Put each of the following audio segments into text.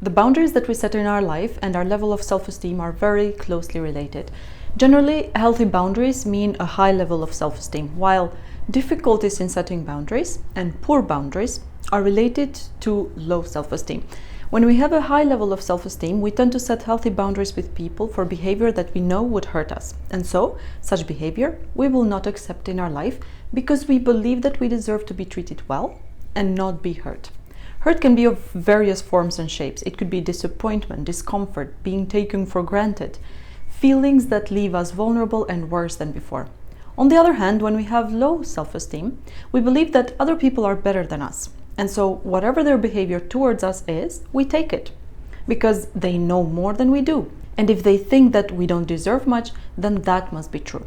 The boundaries that we set in our life and our level of self-esteem are very closely related. Generally, healthy boundaries mean a high level of self-esteem, while difficulties in setting boundaries and poor boundaries are related to low self-esteem. When we have a high level of self-esteem, we tend to set healthy boundaries with people for behavior that we know would hurt us. And so, such behavior we will not accept in our life because we believe that we deserve to be treated well and not be hurt. Hurt can be of various forms and shapes. It could be disappointment, discomfort, being taken for granted, feelings that leave us vulnerable and worse than before. On the other hand, when we have low self-esteem, we believe that other people are better than us. And so whatever their behavior towards us is, we take it because they know more than we do. And if they think that we don't deserve much, then that must be true.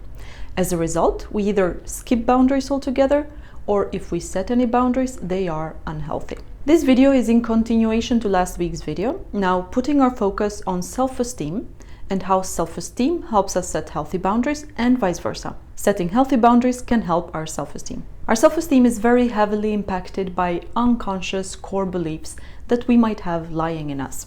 As a result, we either skip boundaries altogether, or if we set any boundaries, they are unhealthy. This video is in continuation to last week's video, now putting our focus on self-esteem and how self-esteem helps us set healthy boundaries and vice versa. Setting healthy boundaries can help our self-esteem. Our self-esteem is very heavily impacted by unconscious core beliefs that we might have lying in us.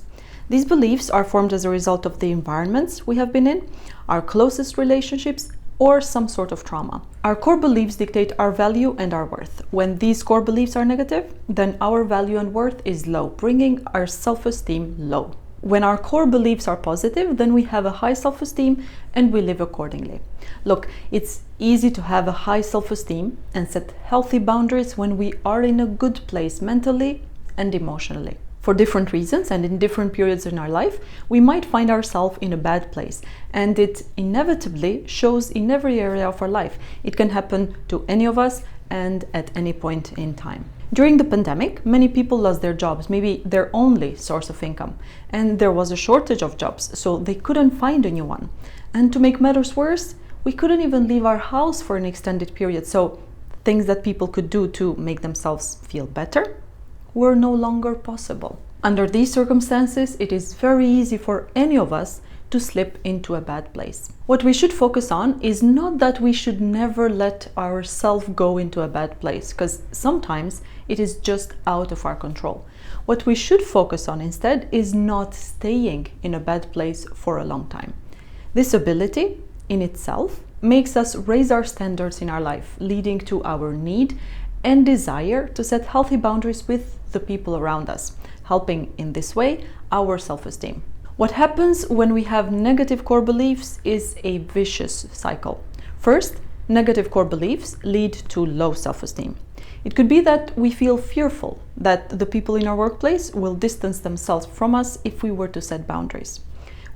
These beliefs are formed as a result of the environments we have been in, our closest relationships, or some sort of trauma. Our core beliefs dictate our value and our worth. When these core beliefs are negative, then our value and worth is low, bringing our self-esteem low. When our core beliefs are positive, then we have a high self-esteem and we live accordingly. Look, it's easy to have a high self-esteem and set healthy boundaries when we are in a good place mentally and emotionally. For different reasons and in different periods in our life, we might find ourselves in a bad place, and it inevitably shows in every area of our life. It can happen to any of us and at any point in time. During the pandemic, many people lost their jobs, maybe their only source of income, and there was a shortage of jobs, so they couldn't find a new one. And to make matters worse, we couldn't even leave our house for an extended period, so things that people could do to make themselves feel better were no longer possible. Under these circumstances, it is very easy for any of us to slip into a bad place. What we should focus on is not that we should never let ourselves go into a bad place, because sometimes it is just out of our control. What we should focus on instead is not staying in a bad place for a long time. This ability in itself makes us raise our standards in our life, leading to our need and desire to set healthy boundaries with the people around us, helping in this way our self-esteem. What happens when we have negative core beliefs is a vicious cycle. First, negative core beliefs lead to low self-esteem. It could be that we feel fearful that the people in our workplace will distance themselves from us if we were to set boundaries.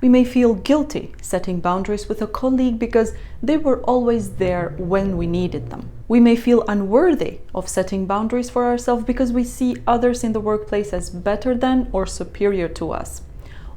We may feel guilty setting boundaries with a colleague because they were always there when we needed them. We may feel unworthy of setting boundaries for ourselves because we see others in the workplace as better than or superior to us.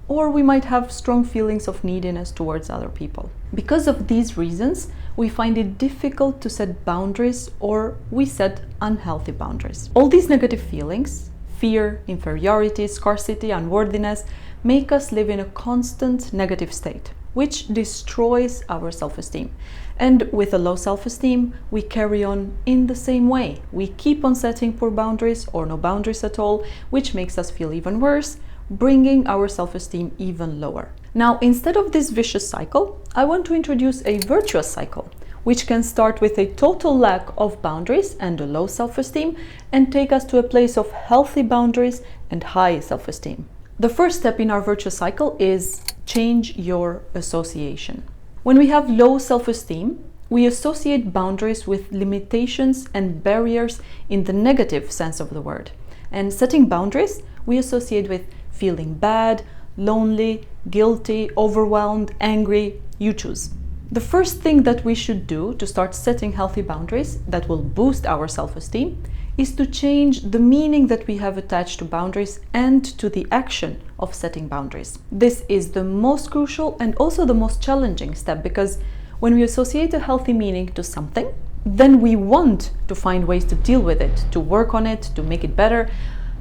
Or we might have strong feelings of neediness towards other people. Because of these reasons, we find it difficult to set boundaries, or we set unhealthy boundaries. All these negative feelings, fear, inferiority, scarcity, unworthiness, make us live in a constant negative state, which destroys our self-esteem. And with a low self-esteem, we carry on in the same way. We keep on setting poor boundaries or no boundaries at all, which makes us feel even worse, bringing our self-esteem even lower. Now, instead of this vicious cycle, I want to introduce a virtuous cycle, which can start with a total lack of boundaries and a low self-esteem and take us to a place of healthy boundaries and high self-esteem. The first step in our virtuous cycle is change your association. When we have low self-esteem, we associate boundaries with limitations and barriers in the negative sense of the word. And setting boundaries, we associate with feeling bad, lonely, guilty, overwhelmed, angry, you choose. The first thing that we should do to start setting healthy boundaries that will boost our self-esteem is to change the meaning that we have attached to boundaries and to the action of setting boundaries. This is the most crucial and also the most challenging step, because when we associate a healthy meaning to something, then we want to find ways to deal with it, to work on it, to make it better.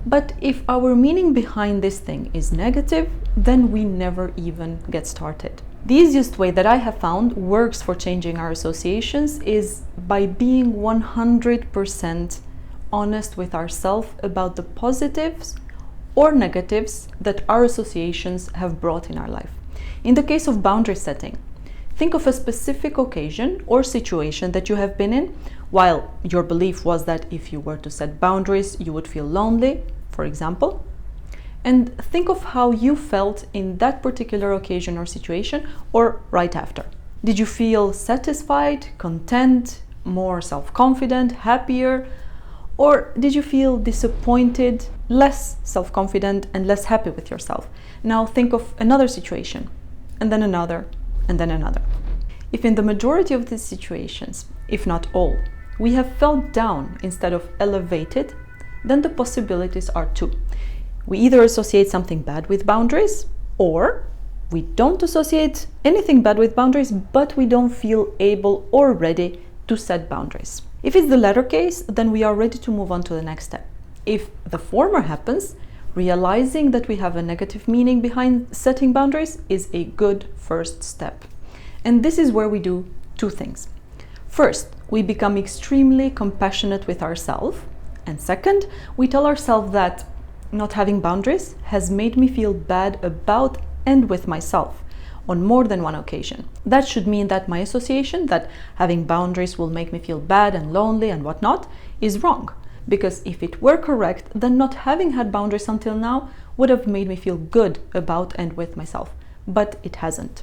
But if our meaning behind this thing is negative, then we never even get started. The easiest way that I have found works for changing our associations is by being 100% honest with ourselves about the positives or negatives that our associations have brought in our life. In the case of boundary setting, think of a specific occasion or situation that you have been in while your belief was that if you were to set boundaries, you would feel lonely, for example. And think of how you felt in that particular occasion or situation or right after. Did you feel satisfied, content, more self-confident, happier? Or did you feel disappointed, less self-confident, and less happy with yourself? Now think of another situation, and then another, and then another. If in the majority of these situations, if not all, we have felt down instead of elevated, then the possibilities are two. We either associate something bad with boundaries, or we don't associate anything bad with boundaries, but we don't feel able or ready to set boundaries. If it's the latter case, then we are ready to move on to the next step. If the former happens, realizing that we have a negative meaning behind setting boundaries is a good first step. And this is where we do two things. First, we become extremely compassionate with ourselves. And second, we tell ourselves that not having boundaries has made me feel bad about and with myself on more than one occasion. That should mean that my association that having boundaries will make me feel bad and lonely and whatnot is wrong. Because if it were correct, then not having had boundaries until now would have made me feel good about and with myself. But it hasn't.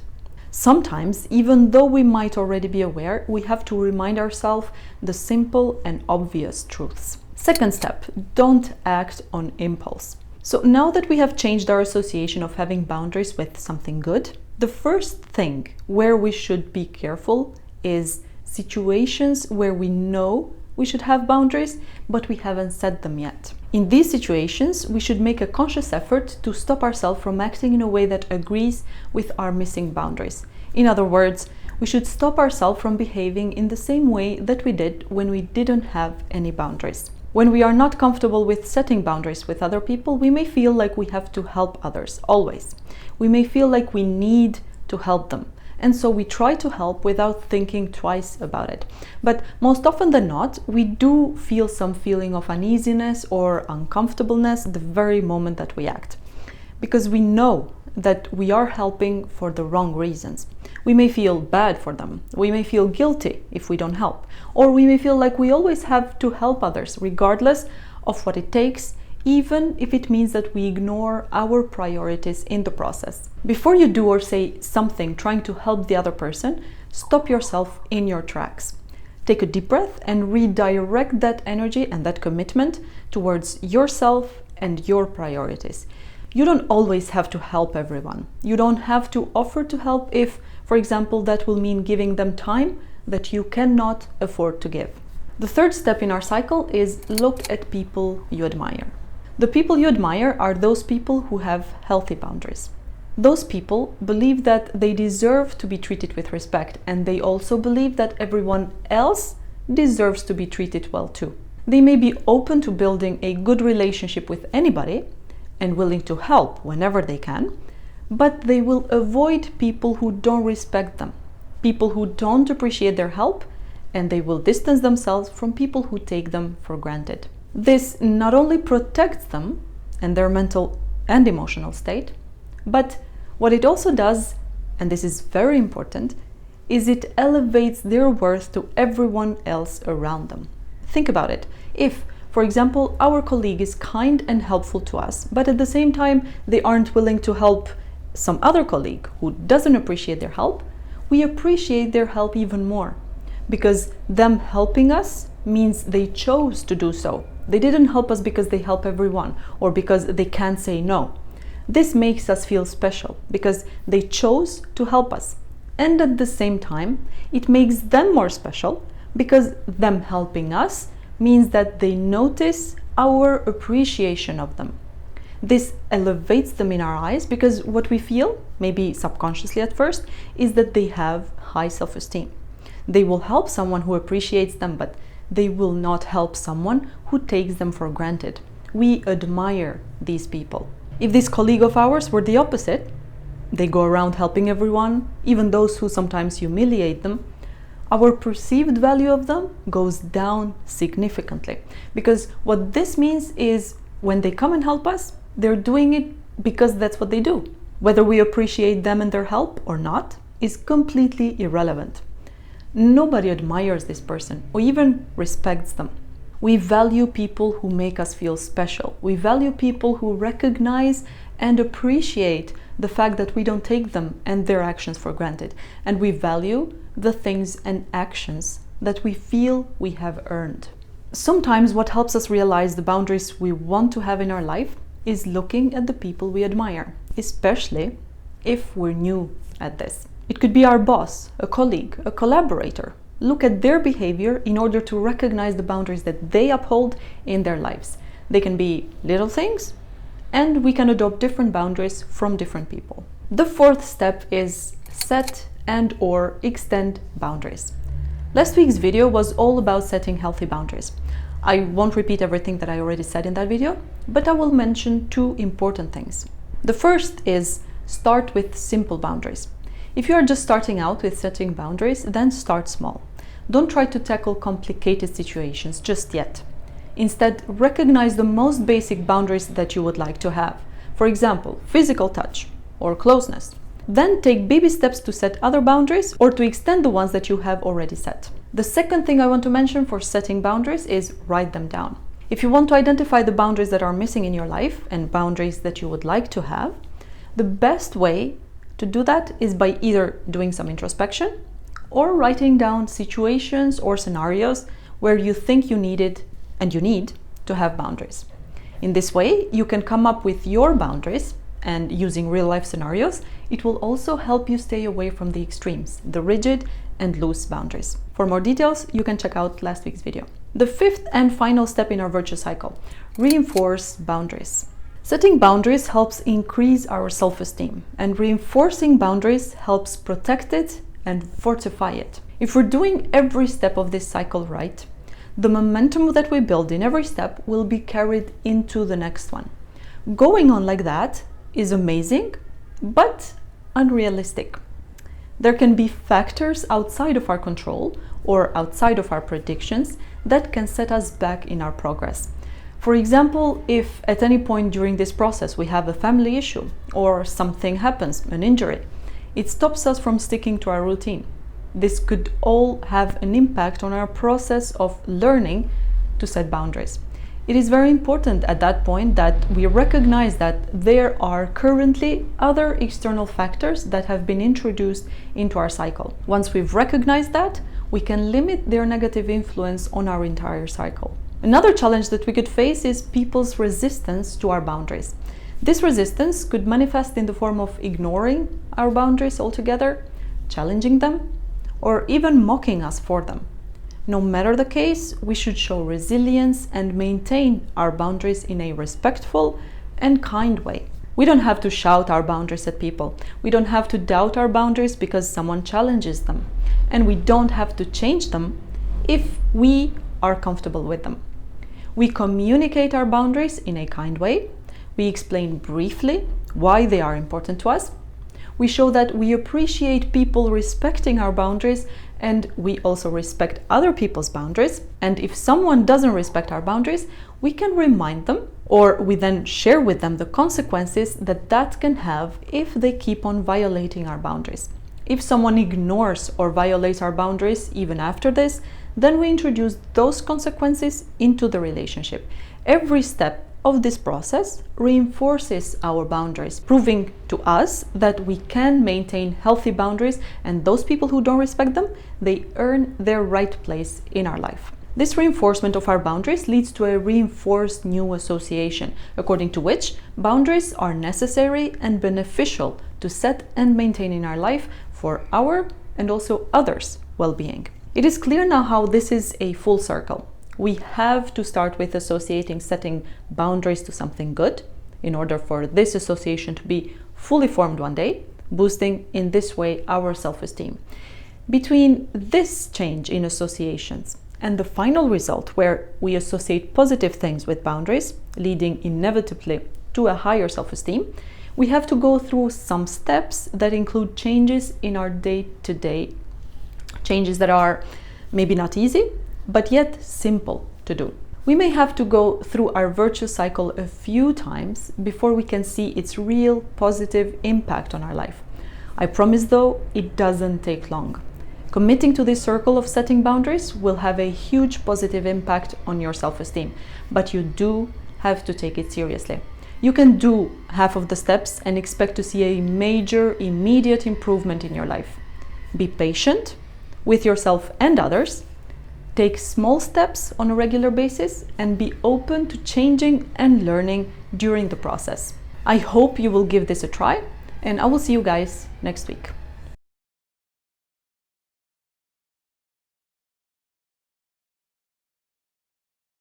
Sometimes, even though we might already be aware, we have to remind ourselves the simple and obvious truths. Second step, don't act on impulse. So now that we have changed our association of having boundaries with something good, the first thing where we should be careful is situations where we know we should have boundaries, but we haven't set them yet. In these situations, we should make a conscious effort to stop ourselves from acting in a way that agrees with our missing boundaries. In other words, we should stop ourselves from behaving in the same way that we did when we didn't have any boundaries. When we are not comfortable with setting boundaries with other people, we may feel like we have to help others, always. We may feel like we need to help them. And so we try to help without thinking twice about it. But most often than not, we do feel some feeling of uneasiness or uncomfortableness the very moment that we act. Because we know that we are helping for the wrong reasons. We may feel bad for them. We may feel guilty if we don't help. Or we may feel like we always have to help others, regardless of what it takes, even if it means that we ignore our priorities in the process. Before you do or say something trying to help the other person, stop yourself in your tracks. Take a deep breath and redirect that energy and that commitment towards yourself and your priorities. You don't always have to help everyone. You don't have to offer to help if, for example, that will mean giving them time that you cannot afford to give. The third step in our cycle is look at people you admire. The people you admire are those people who have healthy boundaries. Those people believe that they deserve to be treated with respect, and they also believe that everyone else deserves to be treated well too. They may be open to building a good relationship with anybody and willing to help whenever they can, but they will avoid people who don't respect them, people who don't appreciate their help, and they will distance themselves from people who take them for granted. This not only protects them and their mental and emotional state, but what it also does, and this is very important, is it elevates their worth to everyone else around them. Think about it. If, for example, our colleague is kind and helpful to us, but at the same time they aren't willing to help some other colleague who doesn't appreciate their help, we appreciate their help even more, because them helping us means they chose to do so. They didn't help us because they help everyone or because they can't say no. This makes us feel special because they chose to help us. And at the same time, it makes them more special because them helping us means that they notice our appreciation of them. This elevates them in our eyes because what we feel, maybe subconsciously at first, is that they have high self-esteem. They will help someone who appreciates them, but they will not help someone who takes them for granted. We admire these people. If this colleague of ours were the opposite, they go around helping everyone, even those who sometimes humiliate them, our perceived value of them goes down significantly. Because what this means is when they come and help us, They're doing it because that's what they do. Whether we appreciate them and their help or not is completely irrelevant. Nobody admires this person or even respects them. We value people who make us feel special. We value people who recognize and appreciate the fact that we don't take them and their actions for granted. And we value the things and actions that we feel we have earned. Sometimes what helps us realize the boundaries we want to have in our life is looking at the people we admire, especially if we're new at this. It could be our boss, a colleague, a collaborator. Look at their behavior in order to recognize the boundaries that they uphold in their lives. They can be little things, and we can adopt different boundaries from different people. The fourth step is set and/or extend boundaries. Last week's video was all about setting healthy boundaries. I won't repeat everything that I already said in that video, but I will mention two important things. The first is start with simple boundaries. If you are just starting out with setting boundaries, then start small. Don't try to tackle complicated situations just yet. Instead, recognize the most basic boundaries that you would like to have. For example, physical touch or closeness. Then take baby steps to set other boundaries or to extend the ones that you have already set. The second thing I want to mention for setting boundaries is write them down. If you want to identify the boundaries that are missing in your life and boundaries that you would like to have, the best way to do that is by either doing some introspection or writing down situations or scenarios where you think you needed and you need to have boundaries. In this way, you can come up with your boundaries, and using real-life scenarios, it will also help you stay away from the extremes, the rigid and loose boundaries. For more details, you can check out last week's video. The fifth and final step in our virtue cycle: reinforce boundaries. Setting boundaries helps increase our self-esteem, and reinforcing boundaries helps protect it and fortify it. If we're doing every step of this cycle right, the momentum that we build in every step will be carried into the next one. Going on like that is amazing, but unrealistic. There can be factors outside of our control or outside of our predictions that can set us back in our progress. For example, if at any point during this process we have a family issue or something happens, an injury, it stops us from sticking to our routine. This could all have an impact on our process of learning to set boundaries. It is very important at that point that we recognize that there are currently other external factors that have been introduced into our cycle. Once we've recognized that, we can limit their negative influence on our entire cycle. Another challenge that we could face is people's resistance to our boundaries. This resistance could manifest in the form of ignoring our boundaries altogether, challenging them, or even mocking us for them. No matter the case, we should show resilience and maintain our boundaries in a respectful and kind way. We don't have to shout our boundaries at people. We don't have to doubt our boundaries because someone challenges them. And we don't have to change them if we are comfortable with them. We communicate our boundaries in a kind way. We explain briefly why they are important to us. We show that we appreciate people respecting our boundaries, and we also respect other people's boundaries. And if someone doesn't respect our boundaries, we can remind them, or we then share with them the consequences that can have if they keep on violating our boundaries. If someone ignores or violates our boundaries even after this, then we introduce those consequences into the relationship. Every step of this process reinforces our boundaries, proving to us that we can maintain healthy boundaries, and those people who don't respect them, they earn their right place in our life. This reinforcement of our boundaries leads to a reinforced new association, according to which boundaries are necessary and beneficial to set and maintain in our life for our and also others' well-being. It is clear now how this is a full circle. We have to start with associating setting boundaries to something good in order for this association to be fully formed one day, boosting in this way our self-esteem. Between this change in associations and the final result where we associate positive things with boundaries, leading inevitably to a higher self-esteem, we have to go through some steps that include changes in our day-to-day, changes that are maybe not easy, but yet simple to do. We may have to go through our virtuous cycle a few times before we can see its real positive impact on our life. I promise though, it doesn't take long. Committing to this circle of setting boundaries will have a huge positive impact on your self-esteem, but you do have to take it seriously. You can do half of the steps and expect to see a major, immediate improvement in your life. Be patient with yourself and others. Take small steps on a regular basis and be open to changing and learning during the process. I hope you will give this a try, and I will see you guys next week.